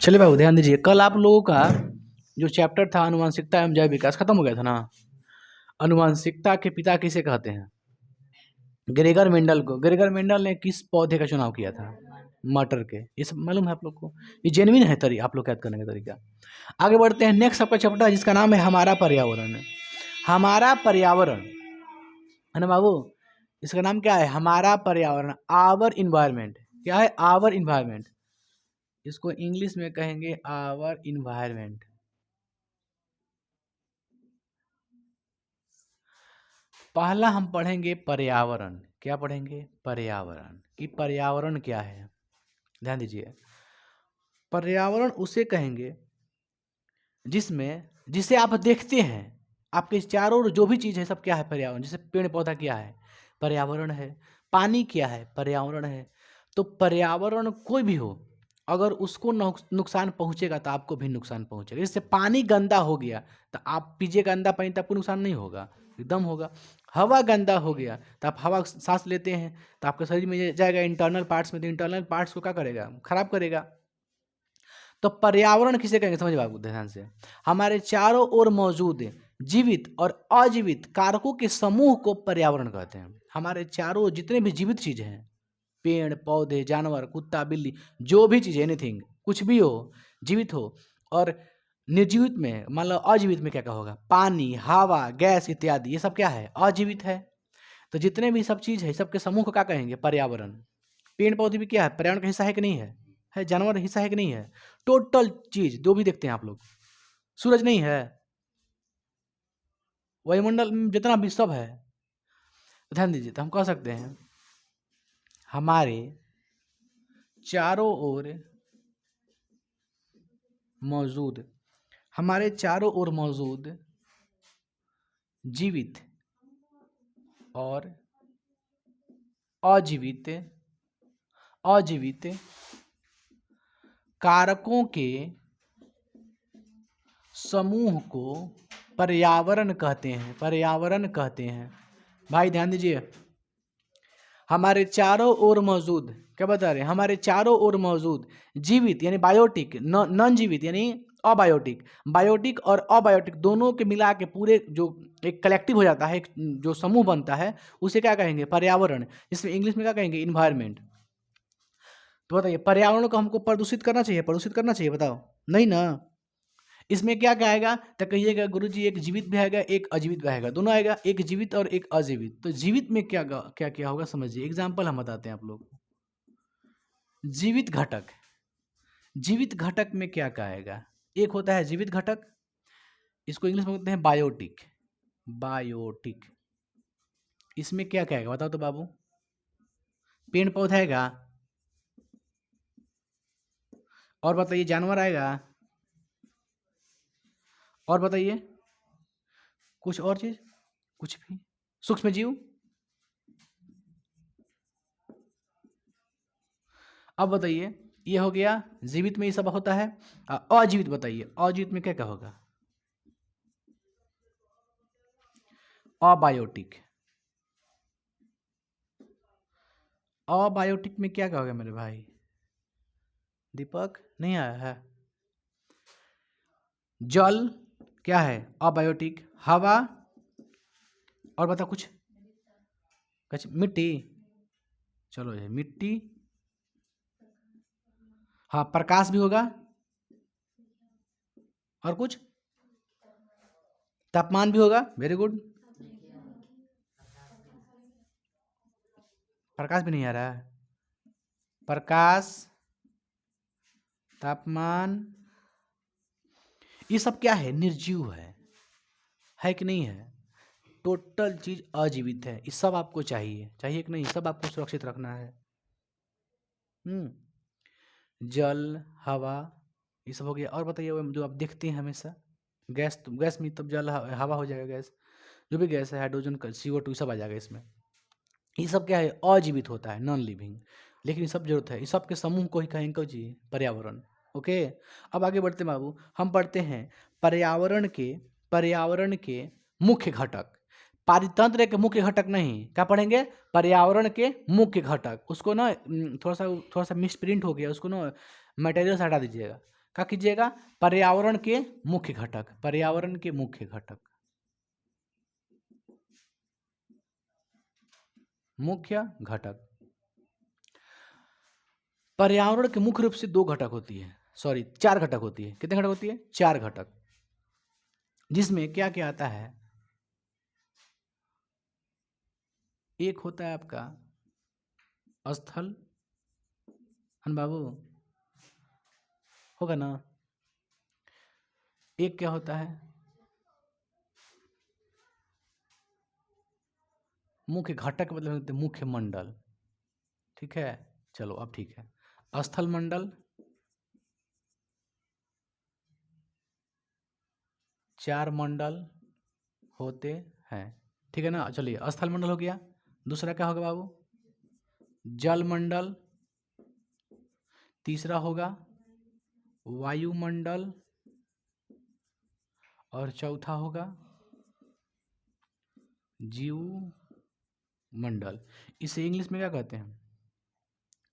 चलिए भाई ध्यान दीजिए, कल आप लोगों का जो चैप्टर था आनुवंशिकता एवं जैव विकास खत्म हो गया था ना। आनुवंशिकता के पिता किसे कहते हैं? ग्रेगर मेंडल को। ग्रेगर मेंडल ने किस पौधे का चुनाव किया था? मटर के। ये सब मालूम है आप लोग को? ये जेन्युइन है आपको याद करने का तरीका। आगे बढ़ते हैं, नेक्स्ट आपका चैप्टर जिसका नाम है हमारा पर्यावरण। हमारा पर्यावरण है ना बाबू, इसका नाम क्या है? हमारा पर्यावरण, आवर इन्वायरमेंट। क्या है? Our environment. इसको इंग्लिश में कहेंगे आवर इन्वायरमेंट। पहला हम पढ़ेंगे पर्यावरण। क्या पढ़ेंगे? पर्यावरण। कि पर्यावरण क्या है। ध्यान दीजिए, पर्यावरण उसे कहेंगे जिसे आप देखते हैं, आपके चारों ओर जो भी चीज़ है सब क्या है? पर्यावरण। जैसे पेड़ पौधा क्या है? पर्यावरण है। पानी क्या है? पर्यावरण है। तो पर्यावरण कोई भी हो, अगर उसको नुकसान पहुंचेगा तो आपको भी नुकसान पहुंचेगा। जैसे पानी गंदा हो गया तो आप पीजिए गंदा पानी तो आपको नुकसान नहीं होगा, एकदम होगा। हवा गंदा हो गया तो आप हवा सांस लेते हैं तो आपके शरीर में जाएगा इंटरनल पार्ट्स में, तो इंटरनल पार्ट्स को क्या करेगा? खराब करेगा। तो पर्यावरण किसे कहेंगे? समझ बाबू ध्यान से। हमारे चारों ओर मौजूद जीवित और अजीवित कारकों के समूह को पर्यावरण कहते हैं। हमारे चारों जितने भी जीवित चीजें हैं, पेड़ पौधे जानवर कुत्ता बिल्ली, जो भी चीज़ एनीथिंग, कुछ भी हो, जीवित हो। और निर्जीवित में मान लो अजीवित में क्या क्या होगा? पानी हवा गैस इत्यादि, ये सब क्या है? अजीवित है। तो जितने भी सब चीज़ है सबके समूह को क्या कहेंगे? पर्यावरण। पेड़ पौधे भी क्या है? पर्यावरण का हिस्सा है कि नहीं है? है। जानवर हिस्सा है कि नहीं है? टोटल चीज जो भी देखते हैं आप लोग, सूरज नहीं है, वायुमंडल में जितना भी सब है। ध्यान दीजिए, तो हम कह सकते हैं हमारे चारों ओर मौजूद, हमारे चारों ओर मौजूद जीवित और अजीवित अजीवित कारकों के समूह को पर्यावरण कहते हैं। पर्यावरण कहते हैं। भाई ध्यान दीजिए, हमारे चारों ओर मौजूद, क्या बता रहे हैं? हमारे चारों ओर मौजूद जीवित यानी बायोटिक, नॉन जीवित यानी अबायोटिक, बायोटिक और अबायोटिक दोनों के मिला के पूरे जो एक कलेक्टिव हो जाता है, एक जो समूह बनता है, उसे क्या कहेंगे? पर्यावरण। जिसमें इंग्लिश में क्या कहेंगे? इन्वायरमेंट। तो बताइए, पर्यावरण को हमको प्रदूषित करना चाहिए? प्रदूषित करना चाहिए? बताओ, नहीं ना। इसमें क्या क्या आएगा? तो कहिएगा गुरुजी एक जीवित भी आएगा एक अजीवित भी आएगा, दोनों आएगा, एक जीवित और एक अजीवित। तो जीवित में क्या क्या क्या होगा समझिए, एग्जाम्पल हम बताते हैं आप लोग को। जीवित घटक, जीवित घटक में क्या क्या आएगा? एक होता है जीवित घटक, इसको इंग्लिश में कहते हैं बायोटिक। बायोटिक। इसमें क्या क्या आएगा बताओ तो बाबू? पेड़ पौधा आएगा, और बताइए जानवर आएगा, और बताइए कुछ और चीज, कुछ भी, सूक्ष्म जीव। अब बताइए, ये हो गया जीवित में ये सब होता है। अजीवित बताइए, अजीवित में क्या क्या होगा? अबायोटिक। अबायोटिक में क्या क्या होगा मेरे भाई? दीपक नहीं आया है? जल क्या है? अबायोटिक। हवा, और बता कुछ, मिट्टी। चलो ये मिट्टी, हाँ प्रकाश भी होगा, और कुछ तापमान भी होगा। Very good. प्रकाश भी नहीं आ रहा है? प्रकाश, तापमान, ये सब क्या है? निर्जीव है कि नहीं है? टोटल चीज अजीवित है। ये सब आपको चाहिए, चाहिए कि नहीं? सब आपको सुरक्षित रखना है। जल हवा ये सब हो गया। और बताइए वो जो आप देखते हैं हमेशा, गैस, तो गैस में तब जल हवा हो जाएगा, गैस जो भी गैस है, हाइड्रोजन का CO2 सब आ जाएगा इसमें। ये सब क्या है? अजीवित होता है, नॉन लिविंग। लेकिन ये सब जरूरत है, इस सब के समूह को ही कहेंगे जी पर्यावरण। ओके, अब आगे बढ़ते बाबू, हम पढ़ते हैं पर्यावरण के मुख्य घटक। पारितंत्र के मुख्य घटक नहीं, क्या पढ़ेंगे? पर्यावरण के मुख्य घटक। उसको ना थोड़ा सा मिसप्रिंट हो गया, उसको ना मटेरियल से हटा दीजिएगा। क्या कीजिएगा, पर्यावरण के मुख्य घटक, पर्यावरण के मुख्य घटक, मुख्य घटक। पर्यावरण के मुख्य रूप से दो घटक होती है, सॉरी 4 घटक होती है। कितने घटक होती है? 4 घटक, जिसमें क्या क्या आता है? एक होता है आपका स्थल, हन बाबू, होगा ना। एक क्या होता है? मुख्य घटक, मतलब मुख्य मंडल। ठीक है, चलो अब ठीक है। स्थल मंडल, 4 मंडल होते हैं। ठीक है ना, चलिए स्थल मंडल हो गया। दूसरा क्या होगा बाबू? जल मंडल। तीसरा होगा वायुमंडल। और चौथा होगा जीव मंडल। इसे इंग्लिश में क्या कहते हैं?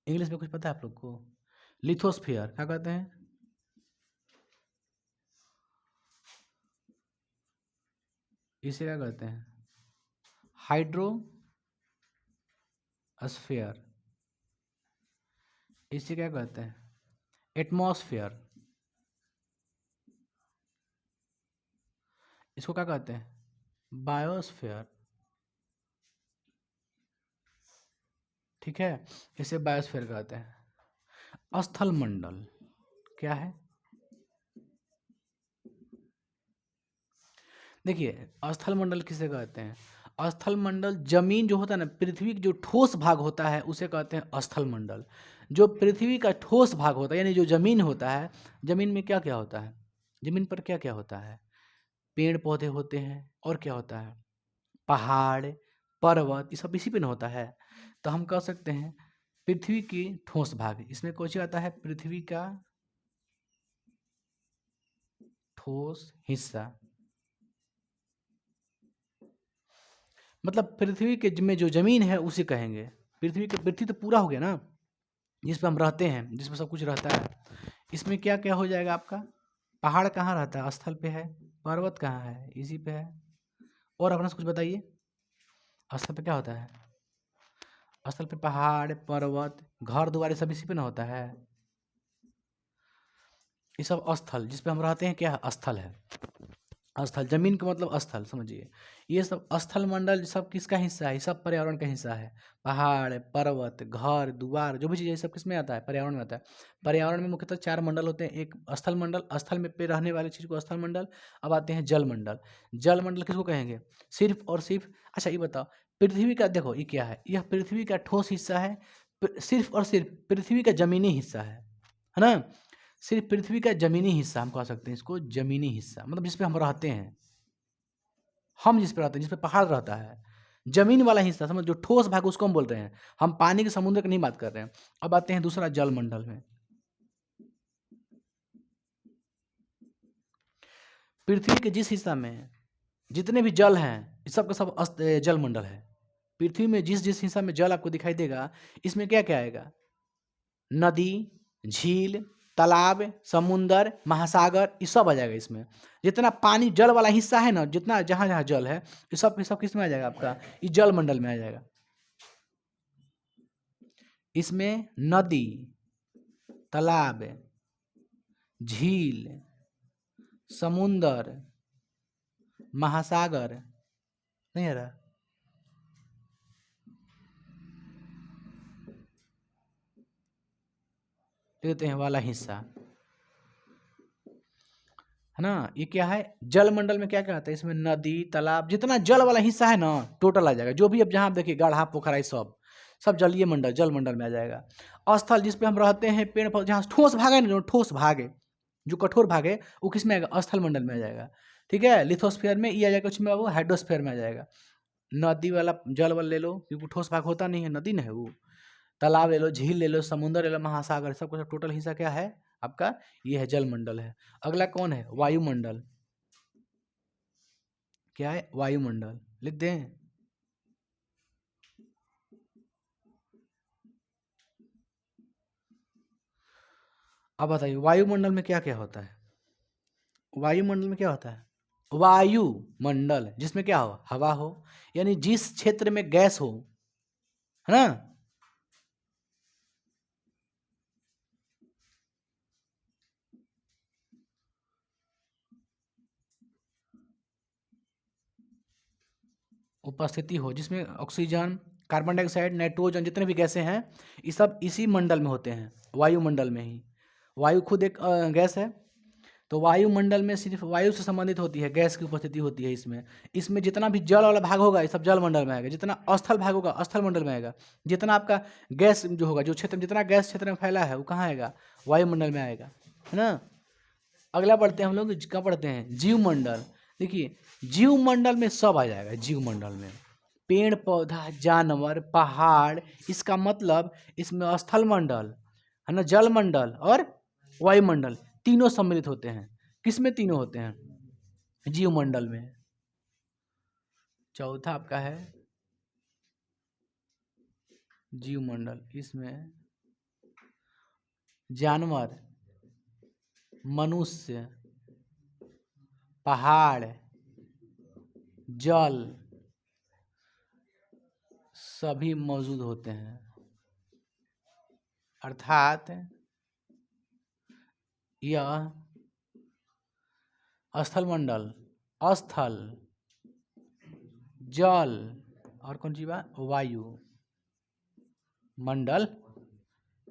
इंग्लिश में कुछ पता है आप लोग को? लिथोस्फीयर। क्या कहते हैं? इसे क्या कहते हैं? हाइड्रोस्फीयर। इसे क्या कहते हैं? एटमॉस्फेयर। इसको क्या कहते हैं? बायोस्फीयर। ठीक है, इसे बायोस्फीयर कहते हैं। स्थल मंडल क्या है? देखिए, स्थल मंडल किसे कहते हैं? स्थल मंडल जमीन जो होता है ना, पृथ्वी का जो ठोस भाग होता है उसे कहते हैं स्थल मंडल। जो पृथ्वी का ठोस भाग होता है, यानी जो जमीन होता है, जमीन में क्या क्या होता है? जमीन पर क्या क्या होता है? पेड़ पौधे होते हैं, और क्या होता है? पहाड़, पर्वत, ये सब इसी पे न होता है। तो हम कह सकते हैं पृथ्वी की ठोस भाग, इसमें कौन सी आता है? पृथ्वी का ठोस हिस्सा। मतलब पृथ्वी के में जो जमीन है उसे कहेंगे। पृथ्वी तो पूरा हो गया ना, जिस पे हम रहते हैं, जिसमें सब कुछ रहता है। इसमें क्या क्या हो जाएगा आपका? पहाड़ कहाँ रहता है? स्थल पे है। पर्वत कहाँ है? इसी पे है। और अपना से कुछ बताइए, स्थल पे क्या होता है? स्थल पे पहाड़, पर्वत, घर द्वार, सब इसी पे ना होता है। ये सब स्थल जिस पे हम रहते हैं, क्या है? स्थल है। स्थल, जमीन का मतलब स्थल, समझिए। ये सब स्थल मंडल सब किसका हिस्सा है? ये सब पर्यावरण का हिस्सा है। पहाड़, पर्वत, घर द्वार, जो भी चीज़ है, सब किस में आता है? पर्यावरण में आता है। पर्यावरण में मुख्यतः 4 मंडल होते हैं। एक स्थल मंडल, स्थल में पे रहने वाली चीज़ को स्थल मंडल। अब आते हैं जल मंडल। जल मंडल किसको कहेंगे? सिर्फ और सिर्फ, अच्छा ये बताओ, पृथ्वी का, देखो ये क्या है, यह पृथ्वी का ठोस हिस्सा है। सिर्फ और सिर्फ पृथ्वी का जमीनी हिस्सा है ना। सिर्फ पृथ्वी का जमीनी हिस्सा, हम कह सकते हैं इसको जमीनी हिस्सा, मतलब जिस पे हम रहते हैं। हम जिस पे रहते हैं, जिस पे पहाड़ रहता है, जमीन वाला हिस्सा, समझ, जो ठोस भाग उसको हम बोल रहे हैं। हम पानी के समुद्र की नहीं बात कर रहे हैं। अब आते हैं दूसरा, जल मंडल में। पृथ्वी के जिस हिस्सा में जितने भी जल हैं, इस सब का सब जल मंडल है। पृथ्वी में जिस जिस हिस्सा में जल आपको दिखाई देगा, इसमें क्या क्या आएगा? नदी, झील, तालाब, समुंदर, महासागर, ये सब आ जाएगा इसमें। जितना पानी जल वाला हिस्सा है ना, जितना जहाँ जहाँ जल है, ये सब किस में आ जाएगा आपका? ये जल मंडल में आ जाएगा। इसमें नदी, तालाब, झील, समुंदर, महासागर, नहीं आ रहा? देते हैं वाला हिस्सा, है ना। ये क्या है? जल मंडल में क्या क्या आता है? इसमें नदी, तालाब, जितना जल वाला हिस्सा है ना, टोटल आ जाएगा। जो भी अब जहाँ आप देखिए, गाढ़ा, पोखरा, ये सब सब जलीय मंडल, जल मंडल में आ जाएगा। स्थल जिस पे हम रहते हैं, पेड़ पौधे, जहाँ ठोस भाग है ना, जो ठोस भाग है, जो कठोर भाग है, वो किस में आएगा? स्थल मंडल में आ जाएगा। ठीक है, लिथोस्फीयर में ये आ जाएगा, कुछ में वो हाइड्रोस्फीयर में आ जाएगा। नदी वाला, जल वाला ले लो, क्योंकि ठोस भाग होता नहीं है, नदी ना है वो। तालाब ले लो, झील ले लो, समुद्र ले लो, महासागर, सबका सब टोटल हिस्सा क्या है आपका? ये है जल मंडल है। अगला कौन है? वायुमंडल। क्या है? वायुमंडल, लिख दें। अब बताइए वायुमंडल में क्या क्या होता है? वायुमंडल में क्या होता है? वायुमंडल जिसमें क्या हो? हवा हो, यानी जिस क्षेत्र में गैस हो, है ना, उपस्थिति हो, जिसमें ऑक्सीजन, कार्बन डाइऑक्साइड, नाइट्रोजन जितने भी गैसें हैं ये सब इसी मंडल में होते हैं, वायुमंडल में ही। वायु खुद एक गैस है, तो वायुमंडल में सिर्फ वायु से संबंधित होती है, गैस की उपस्थिति होती है इसमें। इसमें जितना भी जल वाला भाग होगा ये सब जल मंडल में आएगा, जितना स्थल भाग होगा स्थल मंडल में आएगा, जितना आपका गैस जो होगा, जो क्षेत्र जितना गैस क्षेत्र में फैला है वो कहाँ आएगा? वायुमंडल में आएगा, है ना। अगला पढ़ते हैं हम लोग, क्या पढ़ते हैं? जीवमंडल। देखिए जीवमंडल में सब आ जाएगा, जीवमंडल में पेड़ पौधा जानवर पहाड़, इसका मतलब इसमें स्थल मंडल, है ना, जल मंडल और वायुमंडल तीनों सम्मिलित होते हैं। किसमें तीनों होते हैं? जीवमंडल में। चौथा आपका है जीवमंडल, इसमें जानवर, मनुष्य, पहाड़, जल सभी मौजूद होते हैं। अर्थात यह स्थल मंडल, स्थल, जल और कौन सी बात? वायु मंडल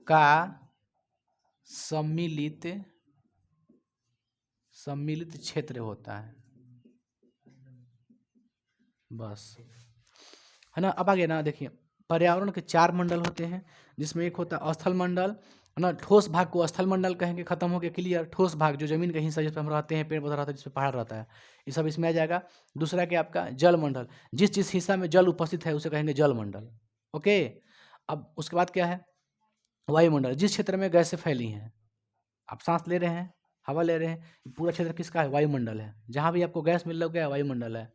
का सम्मिलित क्षेत्र होता है, बस, है ना। अब आगे ना देखिए, पर्यावरण के 4 मंडल होते हैं, जिसमें एक होता है स्थल मंडल, है ना। ठोस भाग को स्थल मंडल कहेंगे, खत्म हो गया, क्लियर। ठोस भाग जो जमीन का हिस्सा, जिस पर हम रहते हैं, पेड़ पौधा रहता है, जिस पर पहाड़ रहता है, ये सब इसमें आ जाएगा। दूसरा क्या आपका? जल मंडल, जिस हिस्सा में जल उपस्थित है उसे कहेंगे जल मंडल। ओके। अब उसके बाद क्या है? वायुमंडल, जिस क्षेत्र में गैसें फैली हैं, आप सांस ले रहे हैं, हवा ले रहे हैं, पूरा क्षेत्र किसका है? वायुमंडल है। जहाँ भी आपको गैस मिल रहा है वायुमंडल है।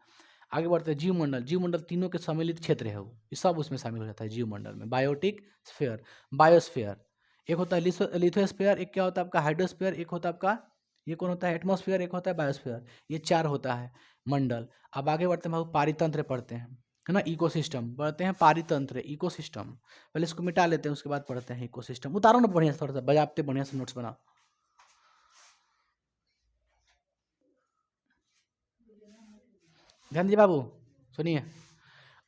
आगे बढ़ते हैं जीवमंडल। जीवमंडल तीनों के सम्मिलित क्षेत्र है, वो ये सब उसमें शामिल हो जाता है जीवमंडल में। बायोटिक स्फीयर, बायोस्फीयर, एक होता है लिथोस्फीयर, एक क्या होता है आपका? हाइड्रोस्फीयर, एक होता है आपका, ये कौन होता है? एटमॉस्फेयर, एक होता है बायोस्फीयर। ये 4 होता है मंडल। अब आगे बढ़ते हैं, हम पारितंत्र पढ़ते हैं, है ना। इकोसिस्टम पढ़ते हैं, पारितंत्र, इकोसिस्टम। पहले इसको मिटा लेते हैं, उसके बाद पढ़ते हैं इकोसिस्टम। उतारो ना बढ़िया से, थोड़ा सा बजाते बढ़िया से नोट्स बना। ध्यान दीजिए बाबू, सुनिए।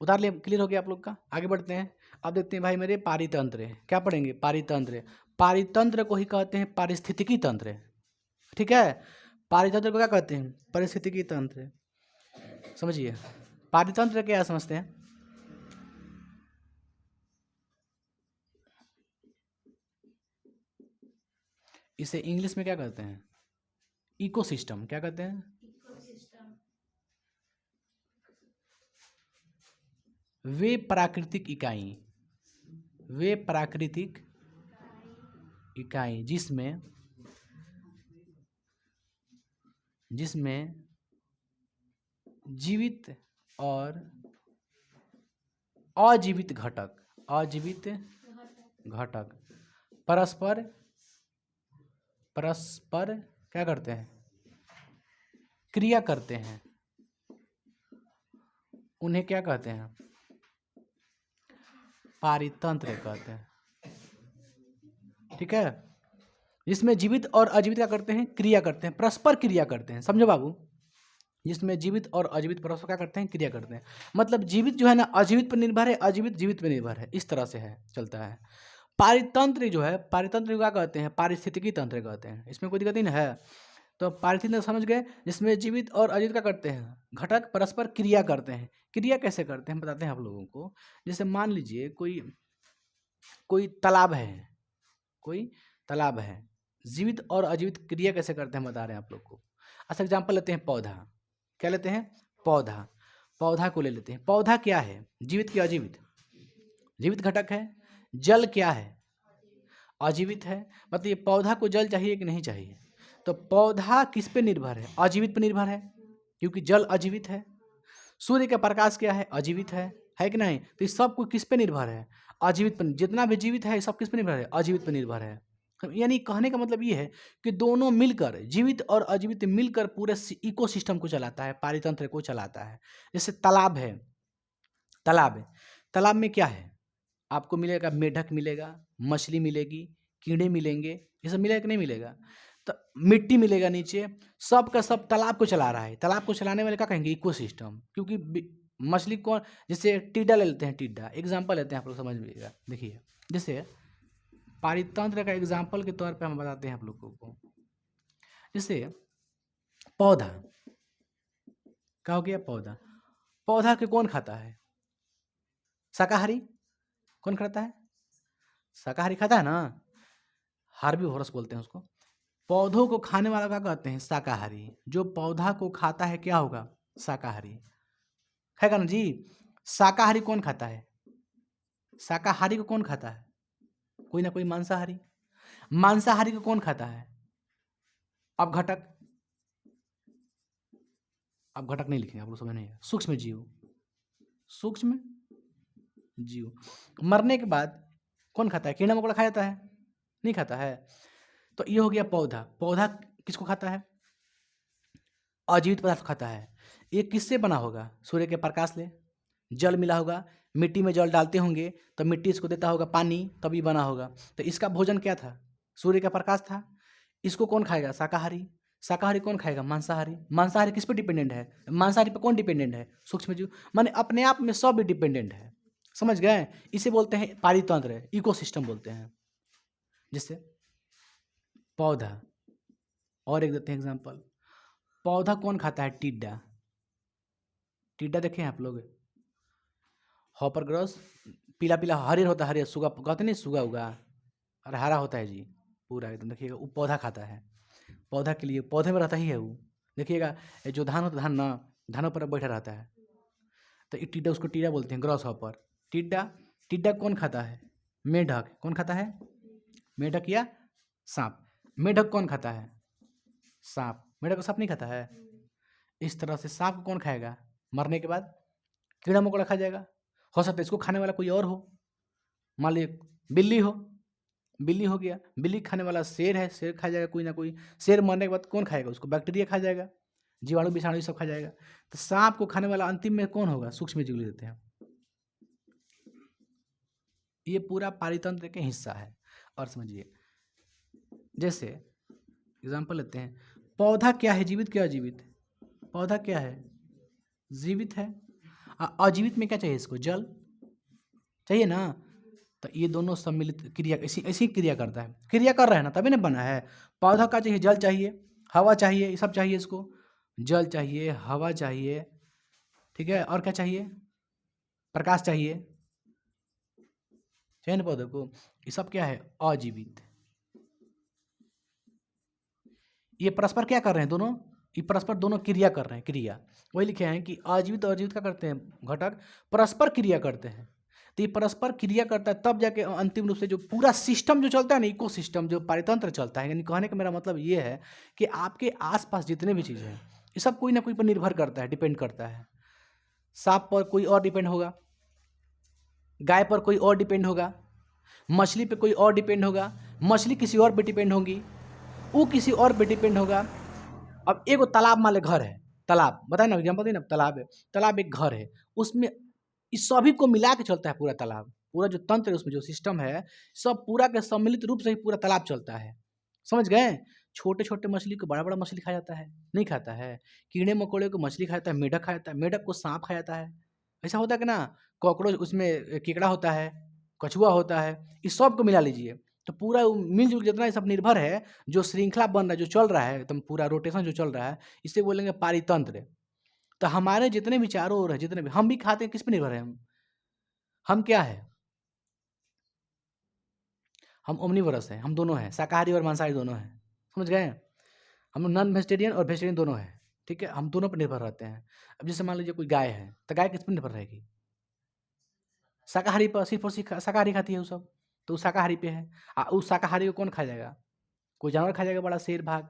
उतार लिए, क्लियर हो गया आप लोग का। आगे बढ़ते हैं। अब देखते हैं भाई मेरे पारितंत्र, क्या पढ़ेंगे? पारितंत्र। पारितंत्र को ही कहते हैं पारिस्थितिकी तंत्र, ठीक है। पारितंत्र को क्या कहते हैं? पारिस्थितिकी तंत्र। समझिए पारितंत्र क्या समझते हैं? इसे इंग्लिश में क्या कहते हैं? इकोसिस्टम। क्या कहते हैं? वे प्राकृतिक इकाई, वे प्राकृतिक इकाई जिसमें जीवित और अजीवित घटक, अजीवित घटक परस्पर क्या करते हैं? क्रिया करते हैं। उन्हें क्या कहते हैं? पारितंत्र कहते हैं, ठीक है। जिसमें जीवित और अजीवित क्या करते हैं? क्रिया करते हैं, परस्पर क्रिया करते हैं। समझो बाबू, जिसमें जीवित और अजीवित परस्पर क्या करते हैं? क्रिया करते हैं। मतलब जीवित जो है ना अजीवित पर निर्भर है, अजीवित जीवित पर निर्भर है, इस तरह से है, चलता है। पारितंत्र जो है, पारितंत्र क्या कहते हैं? पारिस्थितिकी तंत्र कहते हैं। इसमें कोई दिक्कत नहीं है। तो पारिस्थितिक समझ गए, जिसमें जीवित और अजीवित क्या करते हैं? घटक परस्पर क्रिया करते हैं। क्रिया कैसे करते हैं बताते हैं आप लोगों को। जैसे मान लीजिए कोई तालाब है, कोई तालाब है, जीवित और अजीवित क्रिया कैसे करते हैं बता रहे हैं आप लोग को। अच्छा एग्जाम्पल लेते हैं पौधा। क्या लेते हैं? पौधा। पौधा को ले लेते हैं। पौधा क्या है? जीवित कि अजीवित? जीवित घटक है। जल क्या है? अजीवित है। मतलब ये पौधा को जल चाहिए कि नहीं चाहिए? तो पौधा किस पे निर्भर है? अजीवित पे निर्भर है, क्योंकि जल अजीवित है। सूर्य का प्रकाश क्या है? अजीवित है कि नहीं? तो ये सब कुछ किस पे निर्भर है? अजीवित पर। जितना भी जीवित है ये सब किस पे निर्भर है? अजीवित पर निर्भर है। यानी कहने का मतलब ये है कि दोनों मिलकर, जीवित और अजीवित मिलकर पूरे इकोसिस्टम को चलाता है, पारितंत्र को चलाता है। जैसे तालाब है, तालाब है, तालाब में क्या है, आपको मिलेगा, मेढक मिलेगा, मछली मिलेगी, कीड़े मिलेंगे, ये सब मिलेगा कि नहीं मिलेगा? तो मिट्टी मिलेगा नीचे, सब का सब तालाब को चला रहा है। तालाब को चलाने वाले क्या कहेंगे? इकोसिस्टम। क्योंकि मछली कौन, जैसे टिड्डा ले लेते हैं, टिड्डा एग्जाम्पल लेते हैं, आप लोग समझ लीजिएगा। देखिए, जैसे पारितंत्र का एग्जाम्पल के तौर पे हम बताते हैं आप लोगों को। जैसे पौधा, क्या हो गया? पौधा, पौधा के कौन खाता है? शाकाहारी। कौन खाता है? शाकाहारी खाता है ना, हार्बीवोरस बोलते हैं उसको। पौधों को खाने वाला क्या कहते हैं? शाकाहारी। जो पौधा को खाता है क्या होगा? शाकाहारी। खाएगा ना जी। शाकाहारी कौन खाता है? शाकाहारी को कौन खाता है? कोई ना कोई मांसाहारी। मांसाहारी को कौन खाता है? अब घटक, अब घटक नहीं लिखेंगे, आप लोग समझ नहीं है। सूक्ष्म जीव, सूक्ष्म जीव। मरने के बाद कौन खाता है? कीड़ा मकोड़ा खा जाता है? नहीं खाता है। तो ये हो गया पौधा। पौधा किसको खाता है? अजीवित पदार्थ खाता है। ये किससे बना होगा? सूर्य के प्रकाश से, जल मिला होगा, मिट्टी में जल डालते होंगे तो मिट्टी इसको देता होगा पानी, तभी बना होगा। तो इसका भोजन क्या था? सूर्य का प्रकाश था। इसको कौन खाएगा? शाकाहारी। शाकाहारी कौन खाएगा? मांसाहारी। मांसाहारी किस पे डिपेंडेंट है? मांसाहारी पे कौन डिपेंडेंट है? सूक्ष्म जीव। माने अपने आप में सब डिपेंडेंट है। समझ गए? इसे बोलते हैं पारितंत्र, इकोसिस्टम बोलते हैं। जैसे पौधा, और एक देते हैं एग्जांपल। पौधा कौन खाता है? टिड्डा। टिड्डा देखे हैं आप लोग? हॉपर ग्रॉस, पीला पीला हरियर होता है, हरियर सुगा कहते नहीं, सुगा उगा, और हरा होता है जी पूरा एकदम। देखिएगा वो पौधा खाता है। पौधा के लिए पौधे में रहता ही है वो। देखिएगा ये जो धान होता है, धान ना, धानों पर बैठा रहता है। तो ये टिड्डा, उसको टिड्डा बोलते हैं, ग्रॉस हॉपर। टिड्डा, टिड्डा कौन खाता है? मेढक। कौन खाता है? मेढक या सांप। मेढक कौन खाता है? सांप। मेढक को सांप नहीं खाता है। इस तरह से सांप को कौन खाएगा? मरने के बाद कीड़ा मकोड़ा खा जाएगा। हो सकता है इसको खाने वाला कोई और हो, मान लीजिए बिल्ली हो, बिल्ली हो गया। बिल्ली खाने वाला शेर है, शेर खा जाएगा कोई ना कोई। शेर मरने के बाद कौन खाएगा उसको? बैक्टीरिया खा जाएगा, जीवाणु विषाणु सब खा जाएगा। तो सांप को खाने वाला अंतिम में कौन होगा? सूक्ष्म जीव देते हैं। ये पूरा पारितंत्र के हिस्सा है। और समझिए, जैसे एग्जाम्पल लेते हैं, पौधा क्या है? जीवित क्या अजीवित? पौधा क्या है? जीवित है। अजीवित में क्या चाहिए इसको? जल चाहिए ना। तो ये दोनों सम्मिलित क्रिया, ऐसी ऐसी क्रिया करता है, क्रिया कर रहा है ना, तभी ना बना है। पौधा का चाहिए, जल चाहिए, हवा चाहिए, ये सब चाहिए इसको। जल चाहिए, हवा चाहिए, ठीक है, और क्या चाहिए? प्रकाश चाहिए, चाहिए ना पौधे को। ये सब क्या है? अजीवित। ये परस्पर क्या कर रहे हैं दोनों? ये परस्पर दोनों क्रिया कर रहे हैं, क्रिया। वही लिखे हैं कि अजीवित और अजीवित क्या करते हैं? घटक परस्पर क्रिया करते हैं। तो ये परस्पर क्रिया करता है, तब जाके अंतिम रूप से जो पूरा सिस्टम जो चलता है ना, इकोसिस्टम, जो पारितंत्र चलता है। यानी कहने का मेरा मतलब ये है कि आपके आसपास जितने भी चीज़ें हैं, ये सब कोई ना कोई पर निर्भर करता है, डिपेंड करता है। सांप पर कोई और डिपेंड होगा, गाय पर कोई और डिपेंड होगा, मछली पे कोई और डिपेंड होगा, मछली किसी और पे डिपेंड होगी, वो किसी और पे डिपेंड होगा। अब एक तालाब मान ले, घर है, तालाब बताए ना, एग्जाम्पल दी ना, तालाब है, तालाब एक घर है, उसमें इस सभी को मिला के चलता है पूरा तालाब। पूरा जो तंत्र है उसमें, जो सिस्टम है, सब पूरा के सम्मिलित रूप से ही पूरा तालाब चलता है। समझ गए? छोटे छोटे मछली को बड़ा बड़ा मछली खा जाता है? नहीं खाता है। कीड़े मकोड़े को मछली खाता है, मेढक खा जाता है, मेढक को सांप खा जाता है। ऐसा होता है कि ना, कॉकरोच, उसमें केकड़ा होता है, कछुआ होता है, इस सब को मिला लीजिए तो पूरा मिलजुल जितना ये सब निर्भर है, जो श्रृंखला बन रहा है, जो चल रहा है एकदम पूरा रोटेशन जो चल रहा है, इसे बोलेंगे पारितंत्र। तो हमारे जितने भी चारों ओर है, जितने भी हम भी खाते हैं, किस पे निर्भर है? हम क्या है? हम ओमनीवरस हैं, हम दोनों हैं, शाकाहारी और मांसाहारी दोनों हैं। समझ गए? हम लोग नॉन वेजिटेरियन और वेजिटेरियन दोनों हैं, ठीक है, हम दोनों पर निर्भर रहते हैं। अब जैसे मान लीजिए कोई गाय है, तो गाय किस पर निर्भर रहेगी? शाकाहारी पर, सिर्फ और सिर्फ शाकाहारी खाती है वो सब, तो वो शाकाहारी पे है। उस शाकाहारी को कौन खा जाएगा? कोई जानवर खा जाएगा, बड़ा शेर, भाग।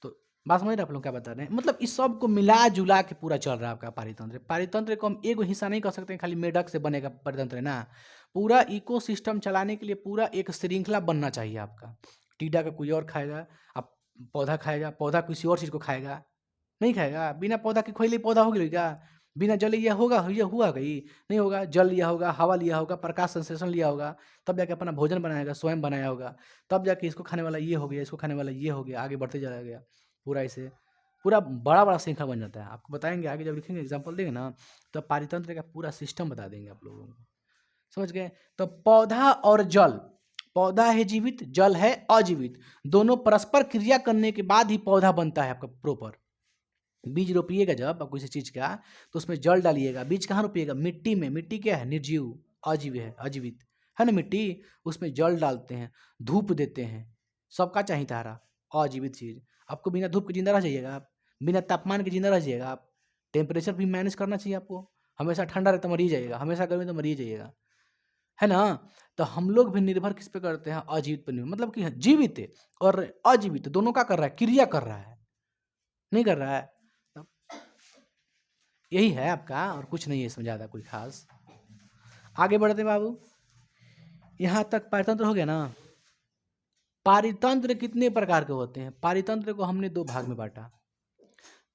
तो बात समझ रहे आप लोग क्या बता रहे हैं? मतलब इस सब को मिला-जुला के पूरा चल रहा है आपका पारितंत्र। पारितंत्र को हम एगो हिस्सा नहीं कह सकते खाली मेढक से बनेगा पारितंत्र है ना। पूरा इकोसिस्टम चलाने के लिए पूरा एक श्रृंखला बनना चाहिए आपका। टीडा का कोई और खाएगा, अब पौधा खाएगा, पौधा किसी और चीज़ को खाएगा, नहीं खाएगा। बिना पौधा के खइले पौधा हो गेलै क्या? बिना जल लिया होगा ये हुआ कहीं? नहीं होगा। जल लिया होगा, हवा लिया होगा, प्रकाश संश्लेषण लिया होगा, तब जाके अपना भोजन बनाएगा, स्वयं बनाया होगा, तब जाके इसको खाने वाला ये हो गया, इसको खाने वाला ये हो गया, आगे बढ़ते चला गया। पूरा ऐसे पूरा बड़ा-बड़ा श्रृंखला बन जाता है। आपको बताएँगे आगे जब लिखेंगे एग्ज़ाम्पल देंगे ना, तो पारितंत्र का पूरा सिस्टम बता देंगे आप लोगों को। समझ गए? तो पौधा और जल, पौधा है जीवित, जल है अजीवित। दोनों परस्पर क्रिया करने के बाद ही पौधा बनता है आपका प्रॉपर। बीज रोपिएगा जब आप किसी चीज़ का, तो उसमें जल डालिएगा। बीज कहाँ रोपिएगा? मिट्टी में। मिट्टी क्या है? निर्जीव, अजीव है, अजीवित है ना मिट्टी। उसमें जल डालते हैं, धूप देते हैं, सबका चाहिए तारा, अजीवित चीज़। आपको बिना धूप के जिंदा रह जाइएगा आप? बिना तापमान के जिंदा रह जाइएगा आप? टेम्परेचर भी मैनेज करना चाहिए आपको। हमेशा ठंडा रहे तो मर ही जाइएगा, हमेशा गर्मी तो मर ही जाइएगा, है ना। तो हम लोग भी निर्भर किस पे करते हैं? अजीवित पर निर्भर। मतलब कि जीवित है और अजीवित दोनों का कर रहा है, क्रिया कर रहा है, नहीं कर रहा है। यही है आपका, और कुछ नहीं है इसमें ज़्यादा कोई खास। आगे बढ़ते बाबू, यहाँ तक पारितंत्र हो गया ना। पारितंत्र कितने प्रकार के होते हैं? पारितंत्र को हमने दो भाग में बांटा।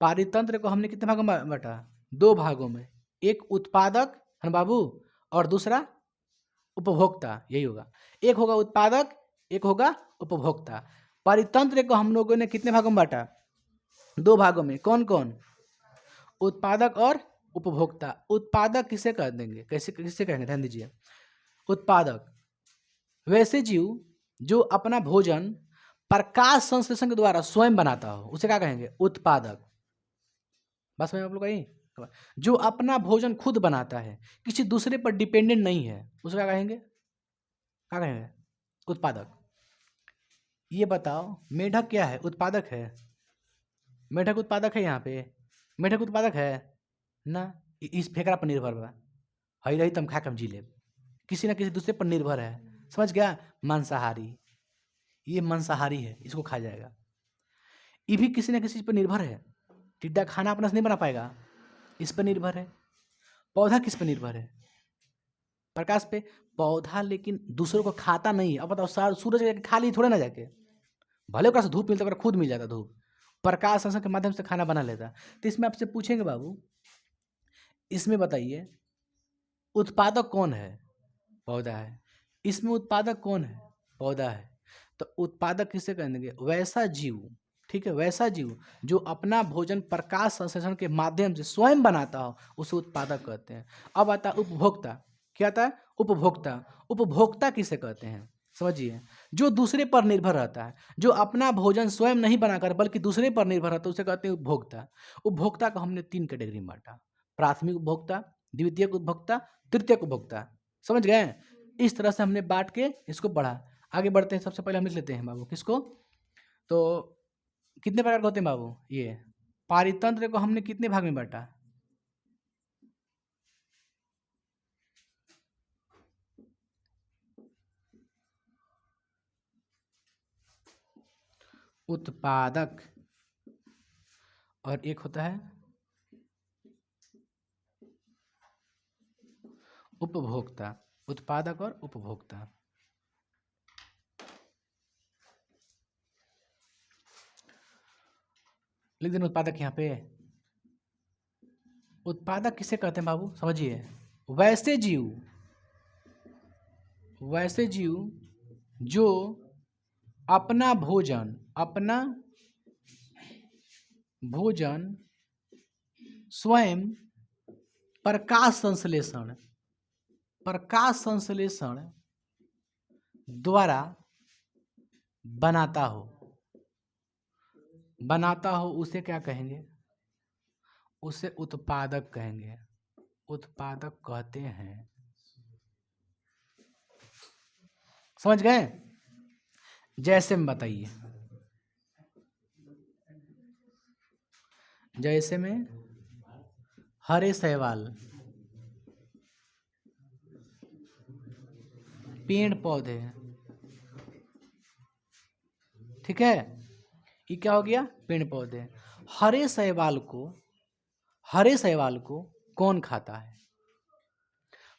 पारितंत्र को हमने कितने भागों में बांटा? दो भागों में। एक उत्पादक है ना बाबू, और दूसरा उपभोक्ता। यही होगा, एक होगा उत्पादक, एक होगा उपभोक्ता। पारितंत्र को हम लोगों ने कितने भागों में बांटा? दो भागों में। कौन कौन? उत्पादक और उपभोक्ता। उत्पादक किसे कह देंगे? कैसे किसे कहेंगे? ध्यान दीजिए। उत्पादक वैसे जीव जो अपना भोजन प्रकाश संश्लेषण के द्वारा स्वयं बनाता हो, उसे क्या कहेंगे? उत्पादक। बस में आप लोग आई। जो अपना भोजन खुद बनाता है, किसी दूसरे पर डिपेंडेंट नहीं है, उसे क्या कहेंगे? क्या कहेंगे? उत्पादक। ये बताओ, मेढक क्या है? उत्पादक है। मेढक उत्पादक है? यहाँ पे मेढक उत्पादक है ना। इस फेकरा पर निर्भर बा, हई रही तम खा के हम जी लेब, किसी ना किसी दूसरे पर निर्भर है। समझ गया? मांसाहारी, ये मांसाहारी है, इसको खा जाएगा। ये भी किसी ना किसी पर निर्भर है। टिड्डा खाना अपना से नहीं बना पाएगा, इस पर निर्भर है। पौधा किस पर निर्भर है? प्रकाश पे। पौधा लेकिन दूसरों को खाता नहीं है। अब बताओ, सूरज जाके खा ली थोड़े ना जाके, भले ओकरा से धूप मिलता, ओकरा खुद मिल जाता धूप, प्रकाश संश्लेषण के माध्यम से खाना बना लेता। तो इसमें आपसे पूछेंगे बाबू, इसमें बताइए उत्पादक कौन है? पौधा है। इसमें उत्पादक कौन है? पौधा है। तो उत्पादक किसे कहेंगे? वैसा जीव, ठीक है, वैसा जीव जो अपना भोजन प्रकाश संश्लेषण के माध्यम से स्वयं बनाता हो, उसे उत्पादक कहते हैं। अब आता है उपभोक्ता। क्या आता है? उपभोक्ता। उपभोक्ता किसे कहते हैं? समझिए, जो दूसरे पर निर्भर रहता है, जो अपना भोजन स्वयं नहीं बनाकर बल्कि दूसरे पर निर्भर रहता है, उसे कहते हैं उपभोक्ता। उपभोक्ता को हमने तीन कैटेगरी में बांटा: प्राथमिक उपभोक्ता, द्वितीयक उपभोक्ता, तृतीयक उपभोक्ता। समझ गए? इस तरह से हमने बांट के इसको पढ़ा। आगे बढ़ते हैं। सबसे पहले हम लिख लेते हैं बाबू किसको, तो कितने प्रकार के होते हैं बाबू? ये पारितंत्र को हमने कितने भाग में बांटा? उत्पादक और एक होता है उपभोक्ता। उत्पादक और उपभोक्ता। लिख देना उत्पादक यहाँ पे। उत्पादक किसे कहते हैं बाबू? समझिए, वैसे जीव, वैसे जीव जो अपना भोजन, अपना भोजन स्वयं प्रकाश संश्लेषण, प्रकाश संश्लेषण द्वारा बनाता हो, बनाता हो, उसे क्या कहेंगे? उसे उत्पादक कहेंगे। उत्पादक कहते हैं। समझ गए? जैसे में बताइए, जैसे में हरे शैवाल, पेड़ पौधे, ठीक है, ये क्या हो गया? पेड़ पौधे। हरे शैवाल को कौन खाता है?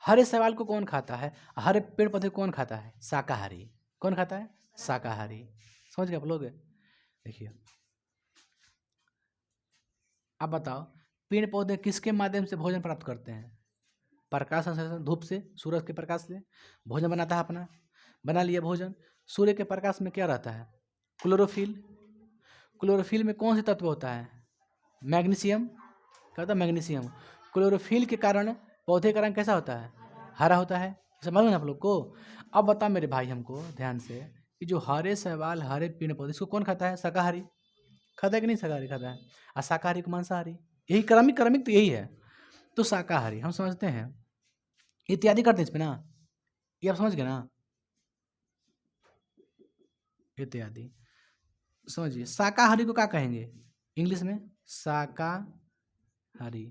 हरे शैवाल को कौन खाता है? हरे पेड़ पौधे कौन खाता है? शाकाहारी। कौन खाता है? शाकाहारी। समझ गए आप लोग? देखिए, अब बताओ, पेड़ पौधे किसके माध्यम से भोजन प्राप्त करते हैं? प्रकाश संश्लेषण, धूप से, सूरज के प्रकाश से भोजन बनाता है अपना, बना लिया भोजन। सूर्य के प्रकाश में क्या रहता है? क्लोरोफिल। क्लोरोफिल में कौन से तत्व होता है? मैग्नीशियम। क्या होता है? मैग्नीशियम। क्लोरोफिल के कारण पौधे का रंग कैसा होता है? हरा होता है। समझ में आप लोग को? अब बताओ मेरे भाई हमको ध्यान से, कि जो हरे शैवाल, हरे पेड़ पौधे, इसको कौन खाता है? शाकाहारी। खाता है कि नहीं? शाकाहारी खाता है। और शाकाहारी को मांसाहारी। यही क्रमिक क्रमिक तो यही है। तो शाकाहारी हम समझते हैं, इत्यादि करते हैं इसमें ना, ये आप समझ गए ना? इत्यादि समझिए। शाकाहारी को क्या कहेंगे इंग्लिश में? शाकाहारी।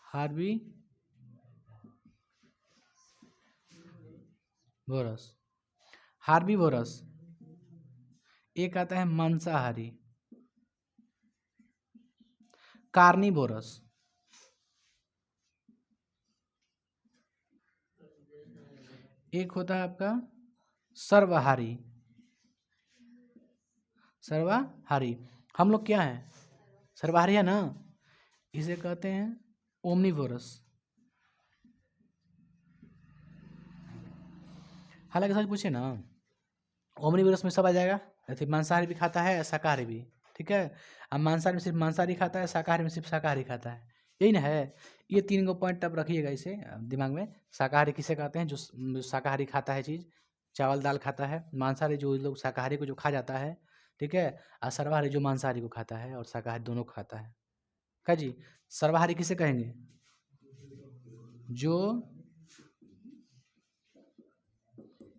Harvey vores. Harvey vores. एक आता है मांसाहारी, कार्निवोरस। एक होता है आपका सर्वाहारी। सर्वाहारी। हम लोग क्या है? सर्वाहारी है ना? इसे कहते हैं ओमनीवोरस। हालांकि सच पूछे ना, ओमनीवोरस में सब आ जाएगा। ऐसे मांसाहारी भी खाता है, शाकाहारी भी। ठीक है। अब मांसाहारी में सिर्फ मांसाहारी खाता है, शाकाहारी में सिर्फ शाकाहारी खाता है। यही ना है? ये 3 गो पॉइंट अब रखिएगा इसे दिमाग में। शाकाहारी किसे कहते हैं? जो शाकाहारी खाता है चीज़, चावल दाल खाता है। मांसाहारी जो लोग शाकाहारी को जो खा जाता है, ठीक है। और सर्वाहारी जो मांसाहारी को खाता है और शाकाहारी दोनों को खाता है। क्या जी? सर्वाहारी किसे कहेंगे? जो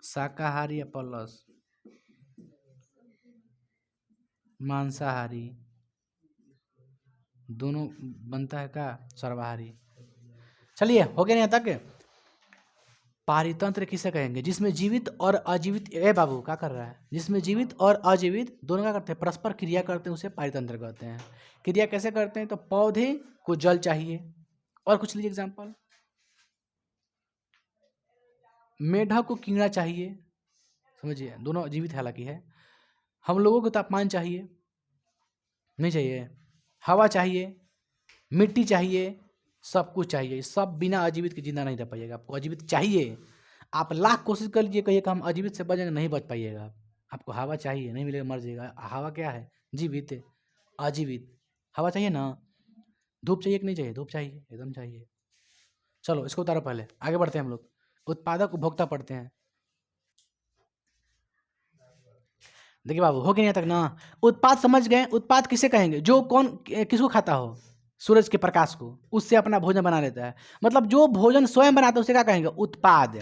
शाकाहारी प्लस मांसाहारी दोनों बनता है का? सर्वाहारी। चलिए, हो गया यहाँ तक? पारितंत्र किसे कहेंगे? जिसमें जीवित और अजीवित, ए बाबू क्या कर रहा है? जिसमें जीवित और अजीवित दोनों क्या करते हैं? परस्पर क्रिया करते हैं, उसे पारितंत्र कहते हैं। क्रिया कैसे करते हैं? तो पौधे को जल चाहिए, और कुछ लीजिए एग्जाम्पल। मेढक को कीड़ा चाहिए, समझिए, दोनों जीवित हालांकि है। हम लोगों को तापमान चाहिए, नहीं चाहिए? हवा चाहिए, मिट्टी चाहिए, सब कुछ चाहिए। सब बिना अजीवित के जिंदा नहीं रह पाइएगा। आपको अजीवित चाहिए। आप लाख कोशिश कर लीजिए, कहिए कि हम अजीवित से बचेंगे, नहीं बच पाइएगा आप। आपको हवा चाहिए, नहीं मिलेगा मर जाइएगा। हवा क्या है? जीवित। अजीवित। हवा चाहिए ना? धूप चाहिए कि नहीं चाहिए? धूप चाहिए, एकदम चाहिए। चलो इसको उतारो, पहले आगे बढ़ते हैं हम लोग। उत्पादक उपभोक्ता पढ़ते हैं। देखिए बाबू, हो गया यहाँ तक ना? उत्पाद समझ गए? उत्पाद किसे कहेंगे? जो कौन किसको खाता हो? सूरज के प्रकाश को, उससे अपना भोजन बना लेता है। मतलब जो भोजन स्वयं बनाता है उसे क्या कहेंगे? उत्पाद।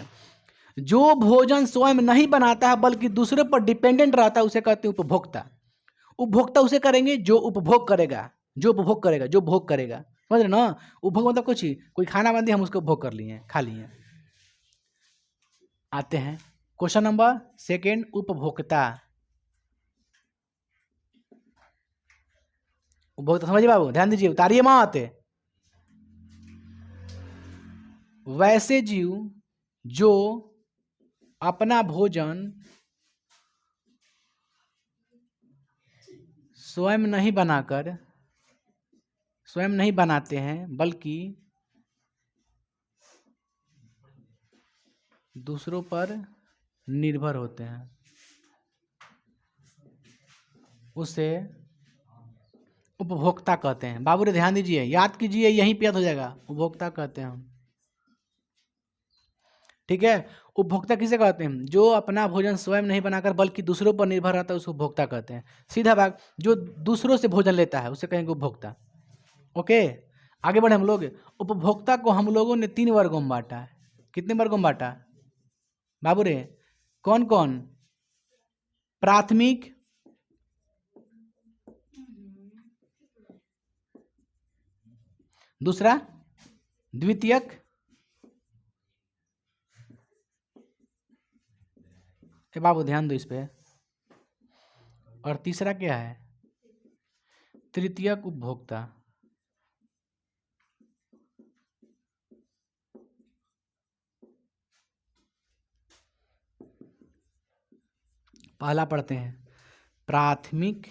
जो भोजन स्वयं नहीं बनाता है बल्कि दूसरे पर डिपेंडेंट रहता है उसे कहते हैं उपभोक्ता। उपभोक्ता उसे करेंगे जो उपभोग करेगा, जो उपभोग करेगा, जो भोग करेगा। समझ रहे ना? उपभोग मतलब कुछ ही, कोई खाना बन दिया हम उसको भोग कर लिए, खा लिए। आते हैं क्वेश्चन नंबर सेकेंड, उपभोक्ता। उपभोक्ता समझिए बाबू, ध्यान दीजिए, उतारिए मत। वैसे जीव जो अपना भोजन स्वयं नहीं बनाते हैं बल्कि दूसरों पर निर्भर होते हैं, उसे उपभोक्ता कहते हैं। बाबू रे ध्यान दीजिए, याद कीजिए, यहीं पे याद हो जाएगा। उपभोक्ता कहते हैं हम। ठीक है। उपभोक्ता किसे कहते हैं? जो अपना भोजन स्वयं नहीं बनाकर बल्कि दूसरों पर निर्भर रहता है उसको उपभोक्ता कहते हैं। सीधा भाग, जो दूसरों से भोजन लेता है उसे कहेंगे उपभोक्ता। ओके, आगे बढ़े हम लोग। उपभोक्ता को हम लोगों ने 3 वर्गों में बांटा है। कितने वर्गों में बांटा बाबू रे? कौन कौन? प्राथमिक, दूसरा द्वितीयक, बाबू ध्यान दो इस पे। और तीसरा क्या है? तृतीयक उपभोक्ता। पहला पढ़ते हैं, प्राथमिक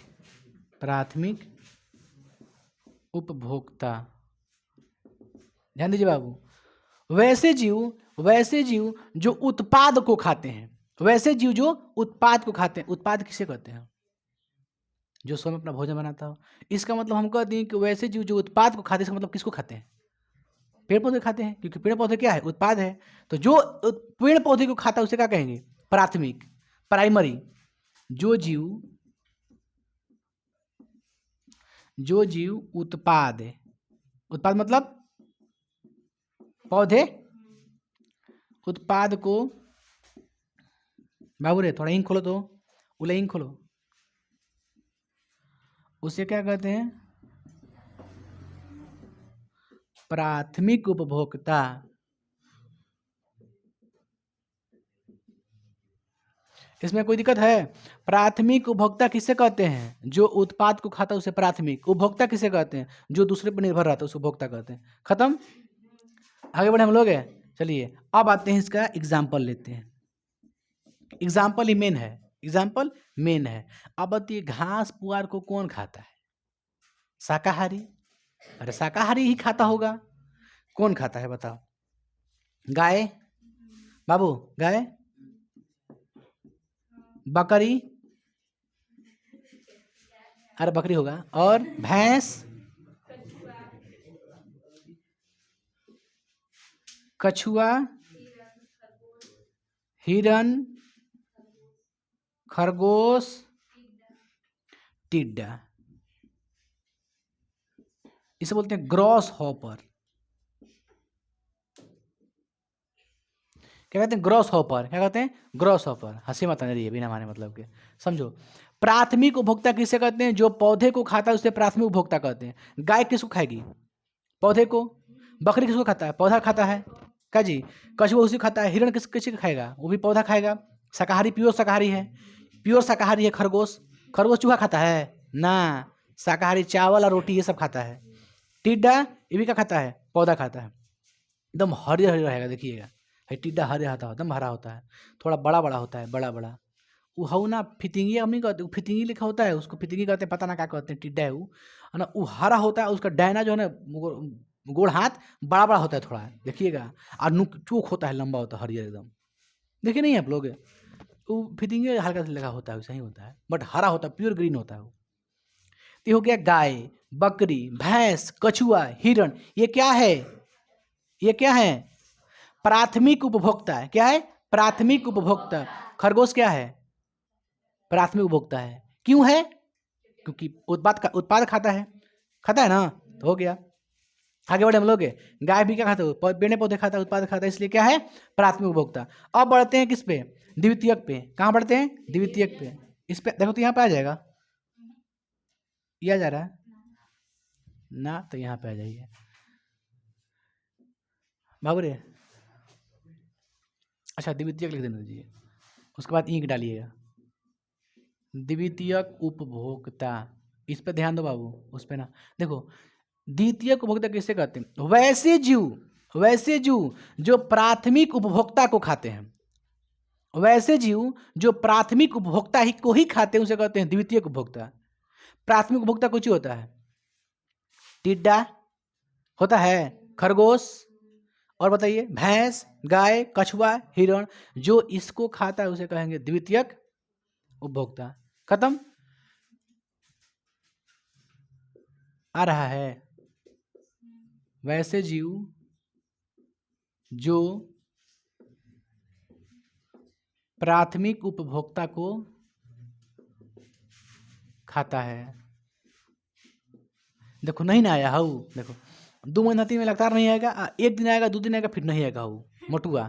उपभोक्ता। ध्यान दीजिए बाबू, वैसे जीव जो उत्पाद को खाते हैं, वैसे जीव जो उत्पाद को खाते हैं। उत्पाद किसे कहते हैं? जो स्वयं अपना भोजन बनाता हो। इसका मतलब हम कहते हैं कि वैसे जीव जो उत्पाद को खाते हैं, इसका मतलब किसको खाते हैं? पेड़ पौधे खाते हैं, क्योंकि पेड़ पौधे क्या है? उत्पाद है। तो जो पेड़ पौधे को खाता है उसे क्या कहेंगे? प्राथमिक, प्राइमरी। जो जीव उत्पाद मतलब पौधे उत्पाद को, बाबू रे थोड़ा इंक खोलो तो, उले इंक खोलो, उसे क्या कहते हैं? प्राथमिक उपभोक्ता। इसमें कोई दिक्कत है? प्राथमिक उपभोक्ता किसे कहते हैं? जो उत्पाद को खाता है उसे प्राथमिक। उपभोक्ता किसे कहते हैं? जो दूसरे पर निर्भर रहता है उसे उपभोक्ता कहते हैं। खत्म? आगे बढ़े हम लोग है। चलिए अब आते हैं, इसका एग्जाम्पल लेते हैं। एग्जाम्पल ही मेन है, एग्जाम्पल मेन है। अब बताइए, घास पुआर को कौन खाता है? शाकाहारी। अरे शाकाहारी ही खाता होगा। कौन खाता है बताओ? गाय, बाबू गाय, बकरी, अरे बकरी होगा, और भैंस, कछुआ, हिरन, खरगोश, टिड्डा। इसे बोलते हैं ग्रॉस हॉपर। क्या कहते हैं? Gross hopper. क्या कहते हैं? Gross hopper. हंसी मत आने रही है बिना माने मतलब के, समझो। प्राथमिक उपभोक्ता किसे कहते हैं? जो पौधे को खाता है उसे प्राथमिक उपभोक्ता कहते हैं। गाय किसको खाएगी? पौधे को। बकरी किसको खाता है? पौधा खाता है। क्या जी? कछुआ उसी खाता है। हिरण किसी का खाएगा? वो भी पौधा खाएगा। शाकाहारी, प्योर शाकाहारी है, प्योर शाकाहारी है। खरगोश चूहा खाता है ना, शाकाहारी चावल और रोटी ये सब खाता है। टिड्डा ये भी क्या खाता है? पौधा खाता है। एकदम हरे हरे रहेगा, देखिएगा। है टिड्डा हरे होता है, एकदम हरा होता है, थोड़ा बड़ा बड़ा होता है, बड़ा बड़ा। वो हऊ ना फितिंगी, हम नहीं कहते, फितिंगी लिखा होता है उसको फितिंगी कहते हैं, पता ना क्या कहते हैं। टिड्डा है वो, है ना। वो हरा होता है, उसका डायना जो है ना, गोड़ हाथ बड़ा बड़ा होता है थोड़ा, देखिएगा। और नुक चोक होता है, लंबा होता है, हरियर एकदम। देखे नहीं आप लोग? वो फितिंगी हल्का सा लगा होता है, वैसा ही होता है, बट हरा होता है, प्योर ग्रीन होता है वो। तो हो गया गाय, बकरी, भैंस, कछुआ, हिरण। ये क्या है? ये क्या है? प्राथमिक उपभोक्ता है। क्या है? प्राथमिक उपभोक्ता। खरगोश क्या है? प्राथमिक उपभोक्ता है। क्यों है? क्योंकि उत्पाद खाता है ना, तो हो गया। आगे बढ़े हम लोग। गाय भी क्या खाता है? पेड़ पौधे खाता है, उत्पाद खाता है, इसलिए क्या है? प्राथमिक उपभोक्ता। अब बढ़ते हैं किस पे? द्वितीयक पे। कहाँ बढ़ते हैं? द्वितीयक पे। इस पे देखो तो यहाँ पे आ जाएगा, ये आ जा रहा है ना, तो यहाँ पे आ जाइए बाबू रे। अच्छा द्वितीयक लिख देना दीजिए, उसके बाद ईंक डालिएगा। द्वितीयक उपभोक्ता, इस पे ध्यान दो बाबू, उस पे ना। देखो द्वितीयक उपभोक्ता किसे कहते हैं? वैसे जीव जो प्राथमिक उपभोक्ता को खाते हैं। वैसे जीव जो प्राथमिक उपभोक्ता ही को ही खाते हैं उसे कहते हैं द्वितीयक उपभोक्ता। प्राथमिक उपभोक्ता कुछ ही होता है, टिड्डा होता है, खरगोश, और बताइए भैंस, गाय, कछुआ, हिरण। जो इसको खाता है उसे कहेंगे द्वितीयक उपभोक्ता। खत्म? आ रहा है? वैसे जीव जो प्राथमिक उपभोक्ता को खाता है। देखो नहीं ना आया हऊ, देखो 2 महीना 3 महीना लगातार नहीं आएगा, एक दिन आएगा, 2 दिन आएगा, फिर नहीं आएगा हऊ। मोटुआ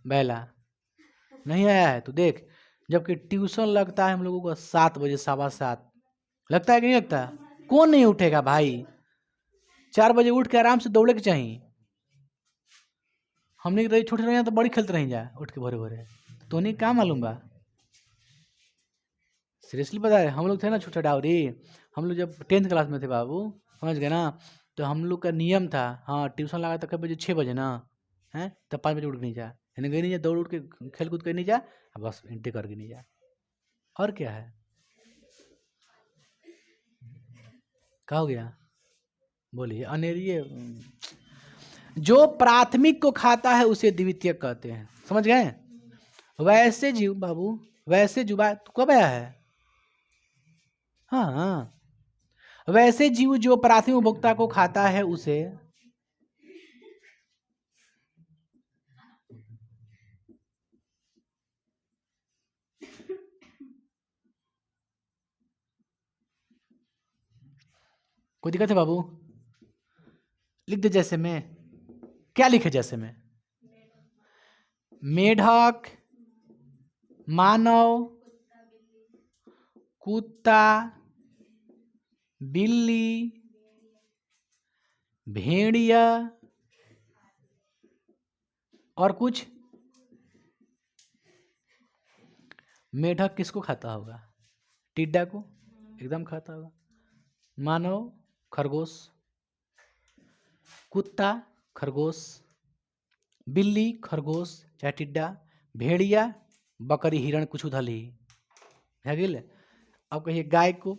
बैला नहीं आया है तो देख। जबकि ट्यूशन लगता है हम लोगों को 7 बजे, 7:15 लगता है कि नहीं लगता? कौन नहीं उठेगा भाई? 4 बजे उठ के आराम से दौड़े के चाहिए। हमने रही छोटे रहे तो बड़ी खेलते रह जा उठ के भोरे भोरे, तो नहीं क्या मालूम बा? सीरियसली पता है, हम लोग थे ना छोटा डावरी, हम लोग जब 10th क्लास में थे बाबू, समझ गए ना, तो हम लोग का नियम था, हाँ ट्यूशन लगा था कब बजे, 6 बजे ना, हैं तब 5 बजे उठ के नहीं जा, यानी गई नहीं जा, दौड़ उठ के खेल कूद कर नहीं जा, बस एंट्री करके नहीं जा, और क्या है, क्या हो गया, बोलिए अनेरिए। जो प्राथमिक को खाता है उसे द्वितीयक कहते हैं, समझ गए। वैसे जीव बाबू, वैसे जुबा तू कब आया है, हाँ, वैसे जीव जो प्राथमिक उपभोक्ता को खाता है उसे, कोई दिक्कत है बाबू, लिख दे जैसे में, क्या लिखे जैसे में, मेढक, मानव, कुत्ता, बिल्ली, भेड़िया, और कुछ। मेढक किसको खाता होगा, टिड्डा को, एकदम खाता होगा। मानव खरगोश, कुत्ता खरगोश, बिल्ली खरगोश चाहे टिड्डा, भेड़िया बकरी हिरण कुछ उधल ही है गिल। अब कहिए गाय को,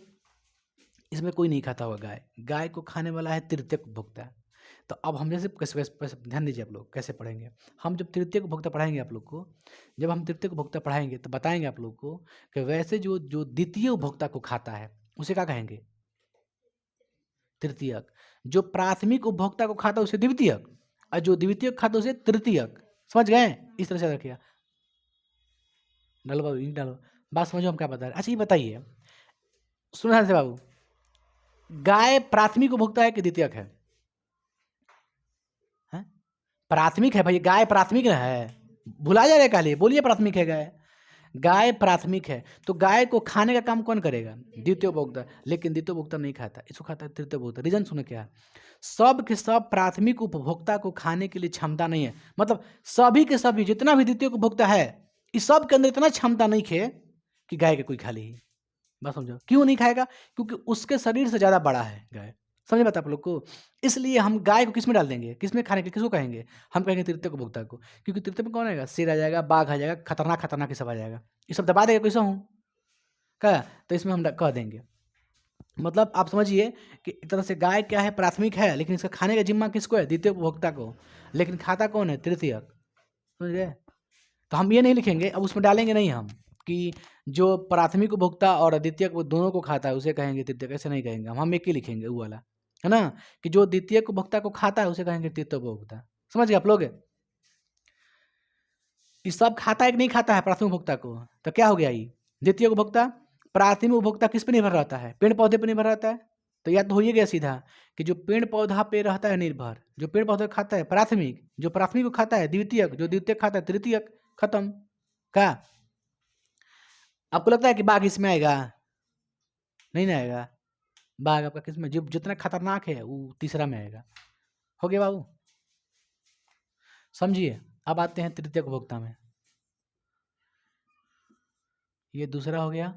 इसमें कोई नहीं खाता होगा गाय, गाय को खाने वाला है तृतीयक उपभोक्ता। तो अब हम जैसे कैसे ध्यान दीजिए आप लोग कैसे पढ़ेंगे, हम जब तृतीयक उपभोक्ता पढ़ाएंगे आप लोग को, जब हम तृतीयक उपभोक्ता पढ़ाएंगे तो बताएंगे आप लोग को कि वैसे जो जो द्वितीय उपभोक्ता को खाता है उसे क्या कहेंगे, तृतीयक। जो प्राथमिक उपभोक्ता को खाता है उसे द्वितीयक, और जो द्वितीयक खाता है उसे तृतीयक, समझ गए, इस तरह से रखिए। डालो बाबू, इन डालो, बात समझो हम क्या बता रहे हैं। अच्छा ये बताइए, सुनो ध्यान से बाबू, गाय प्राथमिक उपभोक्ता है कि द्वितीयक है, हैं? प्राथमिक है भाई, गाय प्राथमिक ना है, भुला जा रहे काले, बोलिए प्राथमिक है गाय, गाय प्राथमिक है, तो गाय को खाने का काम कौन करेगा, द्वितीय उपभोक्ता, लेकिन द्वितीय उपभोक्ता नहीं खाता, इसको खाता है तृतीय उपभोक्ता। रीजन सुनो क्या है, सब के सब प्राथमिक उपभोक्ता को खाने के लिए क्षमता नहीं है, मतलब सभी के सभी जितना भी द्वितीय उपभोक्ता है इस सब के अंदर इतना क्षमता नहीं है कि गाय के कोई खा ली। बात समझो, क्यों नहीं खाएगा, क्योंकि उसके शरीर से ज़्यादा बड़ा है गाय, समझ बात आप लोग को। इसलिए हम गाय को किस में डाल देंगे, किस में खाने के, किसको कहेंगे, हम कहेंगे तृतीय उपभोक्ता को, क्योंकि तृतीय में कौन आएगा, शेर आ जाएगा, बाघ आ जाएगा, खतरनाक खतरनाक ये सब आ जाएगा, ये सब दबा देगा कैसा हूँ क्या, तो इसमें हम कह देंगे। मतलब आप समझिए कि एक तरह से गाय क्या है, प्राथमिक है, लेकिन इसका खाने का जिम्मा किसको है, द्वितीय उपभोक्ता को, लेकिन खाता कौन है, तृतीयक, समझ गए। तो हम ये नहीं लिखेंगे, अब उसमें डालेंगे नहीं हम कि जो प्राथमिक उपभोक्ता और द्वितीयक वो दोनों को खाता है उसे कहेंगे तृतीयक, ऐसे नहीं कहेंगे हम एक ही लिखेंगे वो वाला, है ना, कि जो द्वितीयक उपभोक्ता को खाता है उसे कहेंगे तृतीय उपभोक्ता, समझ गए आप लोग। ये सब खाता है कि नहीं खाता है प्राथमिक उपभोक्ता को, तो क्या हो गया ये द्वितीय उपभोक्ता। प्राथमिक उपभोक्ता किस पे निर्भर रहता है, पेड़ पौधे पे निर्भर रहता है, तो या तो हो ही गया सीधा कि जो पेड़ पौधा पे रहता है निर्भर, जो पेड़ पौधा खाता है प्राथमिक, जो प्राथमिक को खाता है द्वितीयक, जो द्वितीयक खाता है तृतीयक, खत्म। क्या आपको लगता है कि बाघ इसमें आएगा, नहीं ना आएगा, बाघ आपका किस में, जो जितना खतरनाक है वो तीसरा में आएगा, हो गया बाबू, समझिए। अब आते हैं तृतीयक उपभोक्ता में, ये दूसरा हो गया।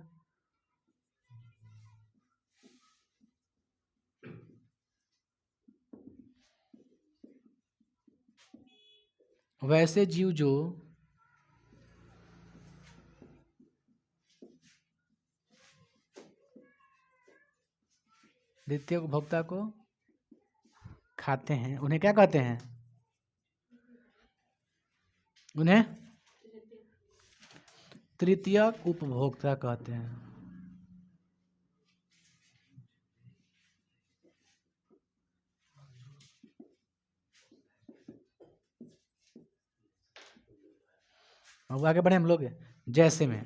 वैसे जीव जो द्वितीय उपभोक्ता को खाते हैं उन्हें क्या कहते हैं, उन्हें तृतीयक उपभोक्ता कहते हैं। अब आगे बढ़े हम लोग, जैसे में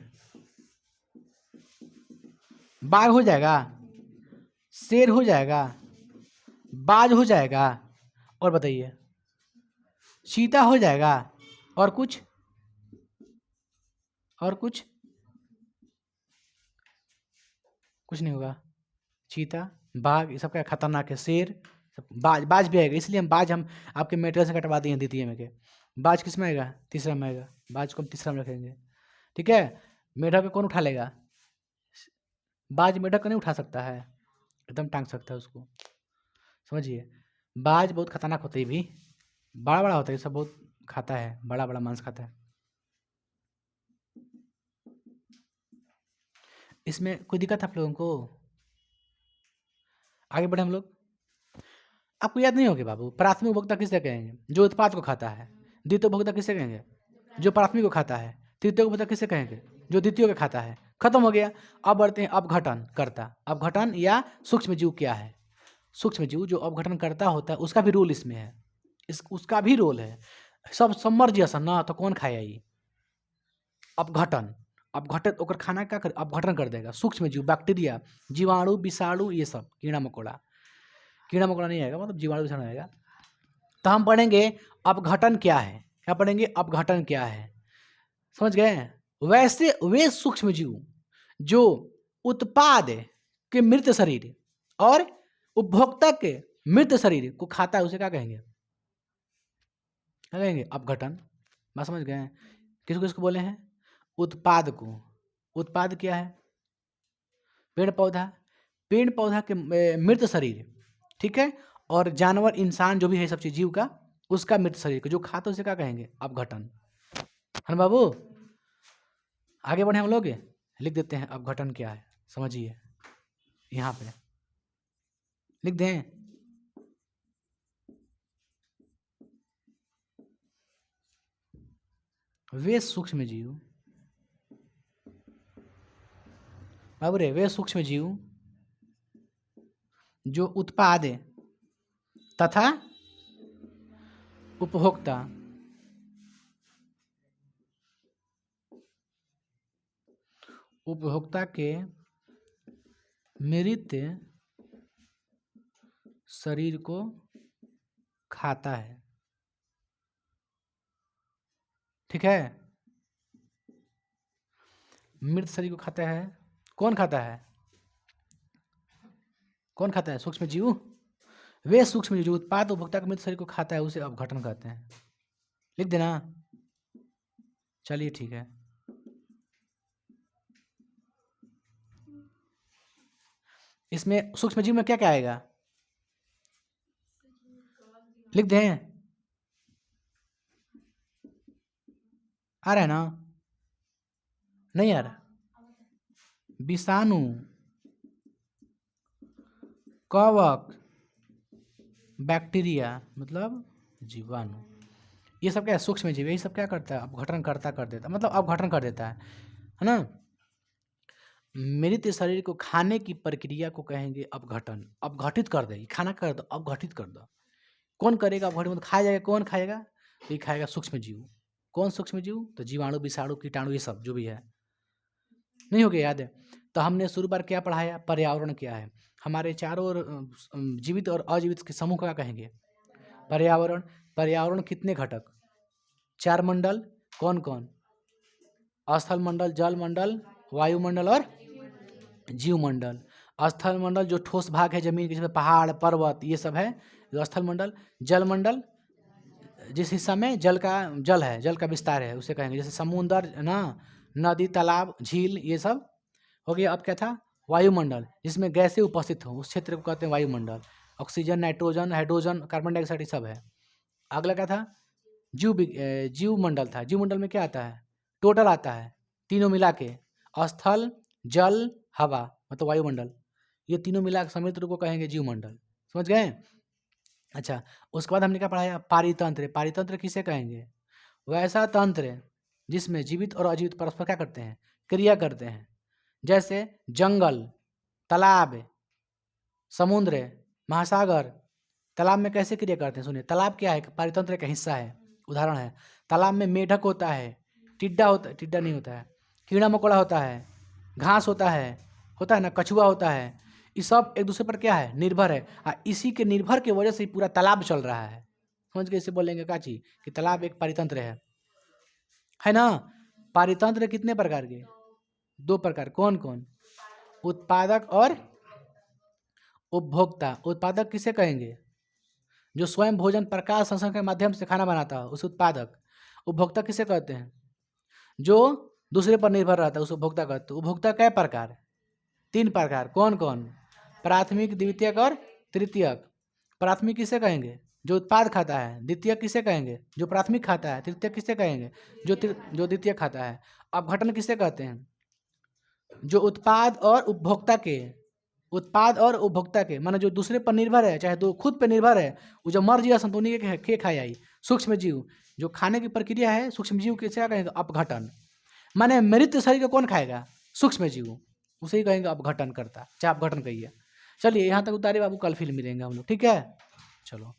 बाघ हो जाएगा, शेर हो जाएगा, बाज हो जाएगा, और बताइए चीता हो जाएगा, और कुछ, और कुछ नहीं होगा, चीता बाघ ये सब क्या खतरनाक है, शेर बाज, बाज भी आएगा, इसलिए हम बाज हम आपके मेटेरियल से कटवा दिए द्वितीय में के, बाज किस में आएगा, तीसरा में आएगा, बाज को हम तीसरा में रखेंगे, ठीक है। मेढक को कौन उठा लेगा, बाज मेढक को नहीं उठा सकता है, एकदम टांग सकता है उसको, समझिए। बाज बहुत खतरनाक होता है, ये भी बड़ा बड़ा होता है, ये सब बहुत खाता है, बड़ा बड़ा मांस खाता है। इसमें कोई दिक्कत है आप लोगों को? आगे बढ़े हम लोग। आपको याद नहीं होगी बाबू, प्राथमिक उपभोक्ता किसे कहेंगे? जो उत्पाद को खाता है। द्वितीय उपभोक्ता किसे कहेंगे? जो प्राथमिक को खाता है। तृतीय उपभोक्ता किसे कहेंगे? जो द्वितीय को खाता है। खत्म हो गया। अब बढ़ते हैं अपघटन करता। अपघटन या सूक्ष्म जीव क्या है? सूक्ष्म जीव जो अपघटन करता होता है, उसका भी रोल इसमें है, उसका भी रोल है। सब मर जैसा ना तो कौन खाया ये? अपघटन, अपघटन ओकर खाना क्या कर, अपघटन कर देगा। सूक्ष्म जीव, बैक्टीरिया, जीवाणु, विषाणु, ये सब, कीड़ा मकोड़ा। कीड़ा मकोड़ा नहीं आएगा, मतलब जीवाणु विषाणु आएगा। तो हम पढ़ेंगे अपघटन क्या है। क्या पढ़ेंगे? अपघटन क्या है, समझ गए? वैसे वे सूक्ष्म जीव जो उत्पाद के मृत शरीर और उपभोक्ता के मृत शरीर को खाता है, उसे क्या कहेंगे? क्या कहेंगे? अपघटन। बात समझ गए? किसको किसको बोले हैं? उत्पाद को। उत्पाद क्या है? पेड़ पौधा, पेड़ पौधा के मृत शरीर, ठीक है, और जानवर, इंसान, जो भी है सब चीज जीव का, उसका मृत शरीर को जो खाता है उसे क्या कहेंगे? अपघटन। है ना बाबू? आगे बढ़े हम लोग, लिख देते हैं अपघटन क्या है, समझिए। यहाँ पे लिख दें। वे सूक्ष्म जीव, बाबू रे, वे सूक्ष्म जीव जो उत्पाद तथा उपभोक्ता उपभोक्ता के मृत शरीर को खाता है, ठीक है। मृत शरीर को खाता है। कौन खाता है? कौन खाता है? सूक्ष्म जीव। वे सूक्ष्म जीव जो उत्पाद उपभोक्ता के मृत शरीर को खाता है, उसे अपघटन कहते हैं। लिख देना। चलिए ठीक है। इसमें सूक्ष्म जीव में क्या क्या आएगा? लिख दें। आ रहा है ना? नहीं आ रहा? विषाणु, कवक, बैक्टीरिया मतलब जीवाणु, ये सब क्या है? सूक्ष्म जीव। यही सब क्या करता है? अपघटन करता कर देता, मतलब अपघटन कर देता है ना। मृत शरीर को खाने की प्रक्रिया को कहेंगे अपघटन। अपघटित कर दे, खाना कर दो, अपघटित कर दो। कौन करेगा अपघटित? मतलब खाया जाएगा। कौन खाएगा? तो ये खाएगा सूक्ष्म जीव। कौन सूक्ष्म जीव? तो जीवाणु, विषाणु, कीटाणु, ये सब जो भी है। नहीं हो गया याद है? तो हमने शुरू बार क्या पढ़ाया? पर्यावरण क्या है। हमारे चारों ओर जीवित और अजीवित के समूह का कहेंगे पर्यावरण। पर्यावरण कितने घटक? 4 मंडल। कौन कौन? स्थल मंडल, जल मंडल, वायुमंडल और जीव मंडल। स्थल मंडल जो ठोस भाग है जमीन के, जिसमें पहाड़, पर्वत, ये सब है, जो स्थल मंडल। जल मंडल जिस हिस्सा में जल है, जल का विस्तार है, उसे कहेंगे। जैसे समुद्र ना, नदी, तालाब, झील, ये सब हो गया। अब क्या था? वायुमंडल, जिसमें गैसें उपस्थित हो, उस क्षेत्र को कहते हैं वायुमंडल। Oxygen, nitrogen, hydrogen, carbon dioxide, ये सब है। अगला क्या था? जीव मंडल था। जीव मंडल में क्या आता है? टोटल आता है तीनों मिला के, स्थल, जल, हवा, मतलब वायुमंडल। ये तीनों मिला के समित रूप को कहेंगे जीव मंडल। समझ गए? अच्छा, उसके बाद हमने क्या पढ़ाया? पारितंत्र। पारितंत्र किसे कहेंगे? वैसा तंत्र जिसमें जीवित और अजीवित परस्पर क्या करते हैं? क्रिया करते हैं। जैसे जंगल, तालाब, समुद्र, महासागर। तालाब में कैसे क्रिया करते हैं? सुनिए, तालाब क्या है? पारितंत्र का हिस्सा है। उदाहरण है, तालाब में मेढक होता है, टिड्डा होता, टिड्डा नहीं होता है, कीड़ा मकोड़ा होता है, घास होता है ना, कछुआ होता है। ये सब एक दूसरे पर क्या है? निर्भर है। इसी के निर्भर के वजह से पूरा तालाब चल रहा है। समझ गए? इसे बोलेंगे का चीज कि तालाब एक पारितंत्र है ना। पारितंत्र कितने प्रकार के? 2 प्रकार। कौन कौन? उत्पादक और उपभोक्ता। उत्पादक किसे कहेंगे? जो स्वयं भोजन, प्रकाश संश्लेषण के माध्यम से खाना बनाता है, उसे उत्पादक। उपभोक्ता किसे कहते हैं? जो दूसरे पर निर्भर रहता है, उसे उपभोक्ता कहते हैं। उपभोक्ता कई प्रकार है, 3 प्रकार कौन कौन? प्राथमिक, द्वितीयक और तृतीयक। प्राथमिक किसे कहेंगे? जो उत्पाद खाता है। द्वितीयक किसे कहेंगे? जो प्राथमिक खाता है। तृतीयक किसे कहेंगे? जो द्वितीयक खाता है। अपघटन किसे कहते हैं? जो उत्पाद और उपभोक्ता के माने जो दूसरे पर निर्भर है, चाहे दो खुद पर निर्भर है, वो जब मर जिया संतोनी के खाई आई। सूक्ष्म जीव जो खाने की प्रक्रिया है, सूक्ष्म जीव किसे कहेंगे? अपघटन। माने मृत शरीर को कौन खाएगा? सूक्ष्म जीव, उसे ही कहेंगे अपघटन करता, चाहे अपघटन कहिए। चलिए यहाँ तक उतारे बाबू, कल फिर मिलेंगे हम लोग, ठीक है? चलो।